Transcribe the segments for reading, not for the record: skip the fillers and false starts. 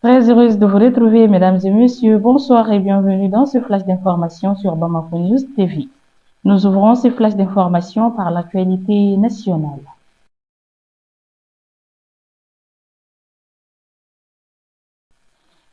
Très heureuse de vous retrouver, mesdames et messieurs. Bonsoir et bienvenue dans ce flash d'information sur Bamako News TV. Nous ouvrons ce flash d'information par l'actualité nationale.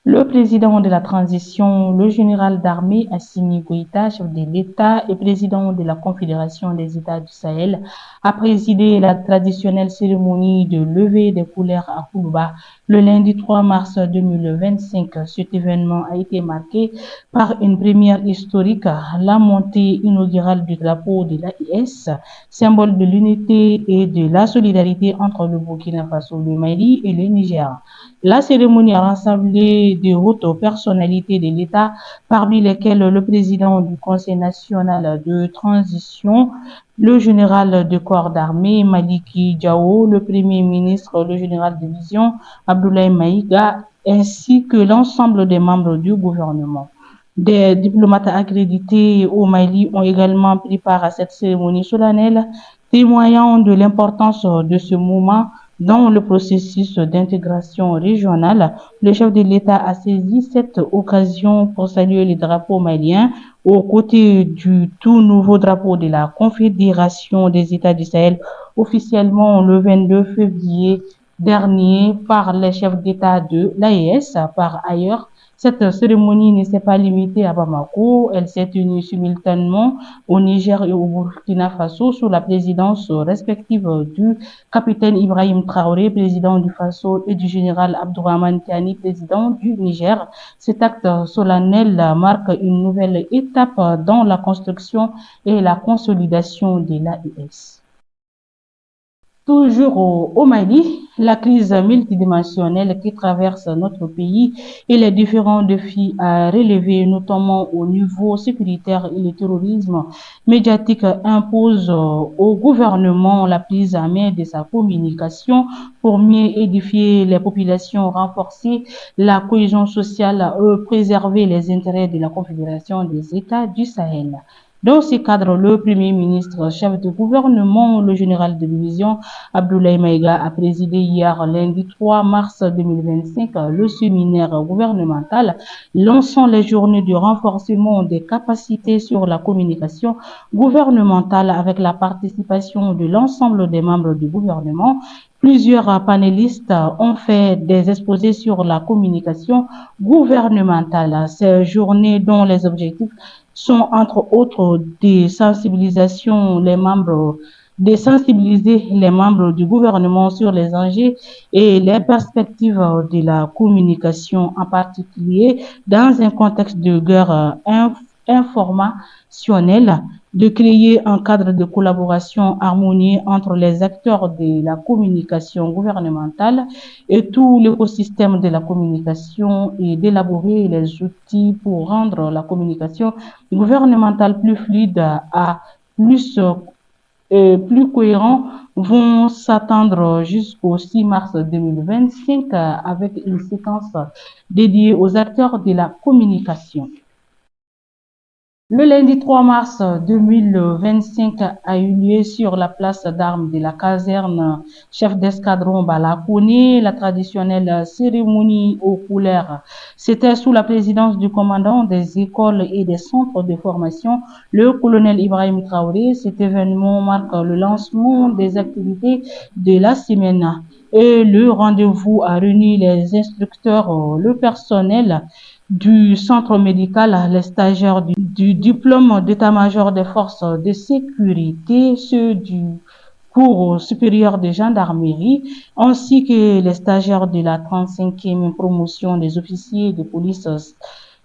Le président de la transition, le général d'armée Assimi Goïta, chef de l'État et président de la Confédération des États du Sahel, a présidé la traditionnelle cérémonie de levée des couleurs à Koulouba le lundi 3 mars 2025. Cet événement a été marqué par une première historique, la montée inaugurale du drapeau de l'AIS, symbole de l'unité et de la solidarité entre le Burkina Faso, le Mali et le Niger. La cérémonie a rassemblé de hautes personnalités de l'État, parmi lesquelles le président du Conseil national de transition, le général de corps d'armée Maliki Diao, le premier ministre, le général de division Abdoulaye Maïga, ainsi que l'ensemble des membres du gouvernement. Des diplomates accrédités au Mali ont également pris part à cette cérémonie solennelle, témoignant de l'importance de ce moment dans le processus d'intégration régionale. Le chef de l'État a saisi cette occasion pour saluer les drapeaux maliens aux côtés du tout nouveau drapeau de la Confédération des États du Sahel, officiellement le 22 février dernier par les chefs d'État de l'AES. Par ailleurs, cette cérémonie ne s'est pas limitée à Bamako, elle s'est tenue simultanément au Niger et au Burkina Faso sous la présidence respective du capitaine Ibrahim Traoré, président du Faso, et du général Abdourahmane Tiani, président du Niger. Cet acte solennel marque une nouvelle étape dans la construction et la consolidation de l'AES. Toujours au Mali, la crise multidimensionnelle qui traverse notre pays et les différents défis à relever, notamment au niveau sécuritaire et le terrorisme médiatique, imposent au gouvernement la prise en main de sa communication pour mieux édifier les populations, renforcer la cohésion sociale, préserver les intérêts de la Confédération des États du Sahel. Dans ce cadre, le Premier ministre, chef de gouvernement, le général de division Abdoulaye Maïga a présidé hier lundi 3 mars 2025 le séminaire gouvernemental lançant les journées de renforcement des capacités sur la communication gouvernementale avec la participation de l'ensemble des membres du gouvernement. Plusieurs panélistes ont fait des exposés sur la communication gouvernementale. Ces journées dont les objectifs sont entre autres de sensibiliser les membres du gouvernement sur les enjeux et les perspectives de la communication, en particulier dans un contexte de guerre informationnelle, de créer un cadre de collaboration harmonieux entre les acteurs de la communication gouvernementale et tout l'écosystème de la communication et d'élaborer les outils pour rendre la communication gouvernementale plus fluide, à plus cohérent, vont s'attendre jusqu'au 6 mars 2025 avec une séquence dédiée aux acteurs de la communication. Le lundi 3 mars 2025 a eu lieu sur la place d'armes de la caserne chef d'escadron Balakouni la traditionnelle cérémonie aux couleurs. C'était sous la présidence du commandant des écoles et des centres de formation, le colonel Ibrahim Traoré. Cet événement marque le lancement des activités de la semaine et le rendez-vous a réuni les instructeurs, le personnel du centre médical, les stagiaires du diplôme d'état-major des forces de sécurité, ceux du cours supérieur de gendarmerie, ainsi que les stagiaires de la 35e promotion des officiers de police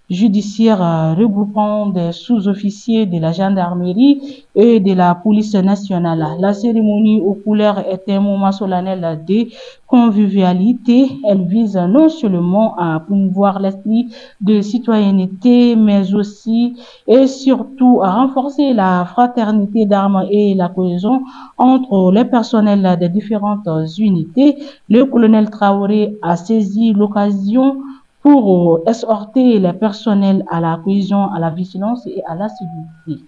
judiciaire regroupant des sous-officiers de la gendarmerie et de la police nationale. La cérémonie aux couleurs est un moment solennel de convivialité. Elle vise non seulement à promouvoir l'esprit de citoyenneté, mais aussi et surtout à renforcer la fraternité d'armes et la cohésion entre les personnels des différentes unités. Le colonel Traoré a saisi l'occasion pour exhorter les personnels à la cohésion, à la vigilance et à la sécurité.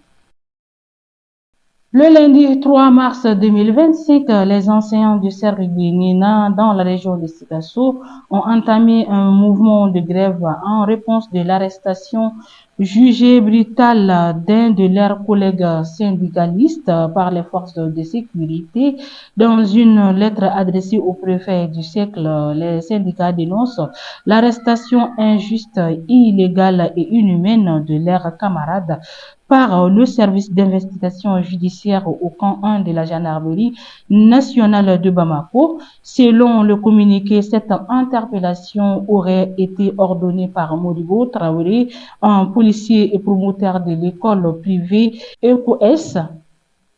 Le lundi 3 mars 2025, les enseignants du cercle de Nina dans la région de Sikasso ont entamé un mouvement de grève en réponse de l'arrestation jugée brutale d'un de leurs collègues syndicalistes par les forces de sécurité. Dans une lettre adressée au préfet du cercle, les syndicats dénoncent l'arrestation injuste, illégale et inhumaine de leurs camarades par le service d'investigation judiciaire au camp 1 de la gendarmerie nationale de Bamako. Selon le communiqué, cette interpellation aurait été ordonnée par Modibo Traoré, un policier et promoteur de l'école privée ECOS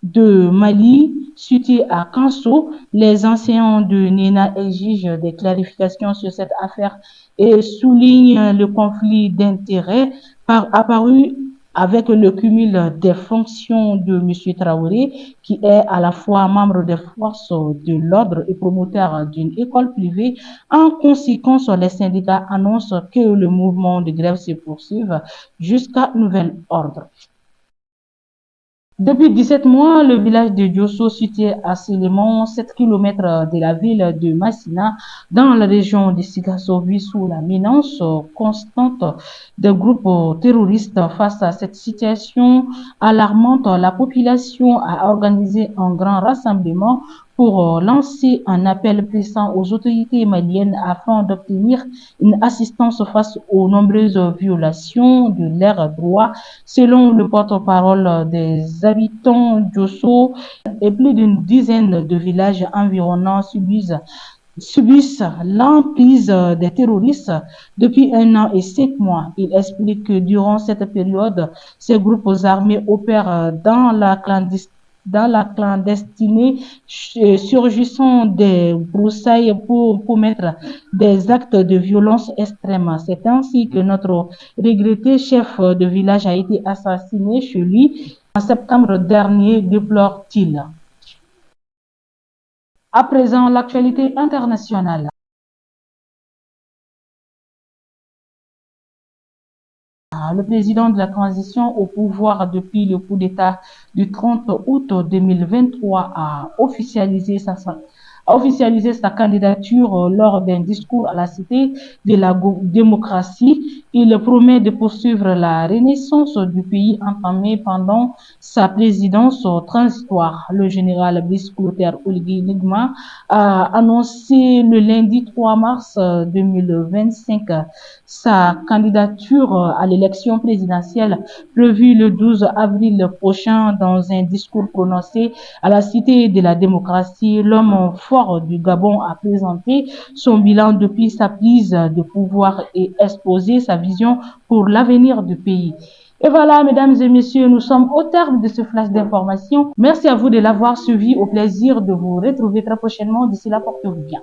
de Mali, située à Kanso. Les enseignants de NENA exigent des clarifications sur cette affaire et soulignent le conflit d'intérêts apparu avec le cumul des fonctions de M. Traoré, qui est à la fois membre des forces de l'ordre et promoteur d'une école privée. En conséquence, les syndicats annoncent que le mouvement de grève se poursuive jusqu'à nouvel ordre. Depuis 17 mois, le village de Diosso, situé à seulement 7 km de la ville de Massina, dans la région de Sikasso, vit sous la menace constante des groupes terroristes. Face à cette situation alarmante, la population a organisé un grand rassemblement pour lancer un appel pressant aux autorités maliennes afin d'obtenir une assistance face aux nombreuses violations de leurs droits. Selon le porte-parole des habitants d'Osso, et plus d'une dizaine de villages environnants subissent l'emprise des terroristes depuis 1 an et 5 mois. Il explique que durant cette période, ces groupes armés opèrent dans la clandestinité, surgissant des broussailles pour commettre des actes de violence extrême. C'est ainsi que notre regretté chef de village a été assassiné chez lui en septembre dernier, déplore-t-il. À présent, l'actualité internationale. Le président de la transition au pouvoir depuis le coup d'État du 30 août 2023 a officialisé sa candidature lors d'un discours à la Cité de la démocratie. Il promet de poursuivre la renaissance du pays entamée pendant sa présidence transitoire. Le général Brice Clotaire Oligui Nguema a annoncé le lundi 3 mars 2025 sa candidature à l'élection présidentielle prévue le 12 avril prochain. Dans un discours prononcé à la Cité de la démocratie, l'homme fort du Gabon a présenté son bilan depuis sa prise de pouvoir et exposé sa vision pour l'avenir du pays. Et voilà, mesdames et messieurs, nous sommes au terme de ce flash d'information. Merci à vous de l'avoir suivi. Au plaisir de vous retrouver très prochainement. D'ici là, portez-vous bien.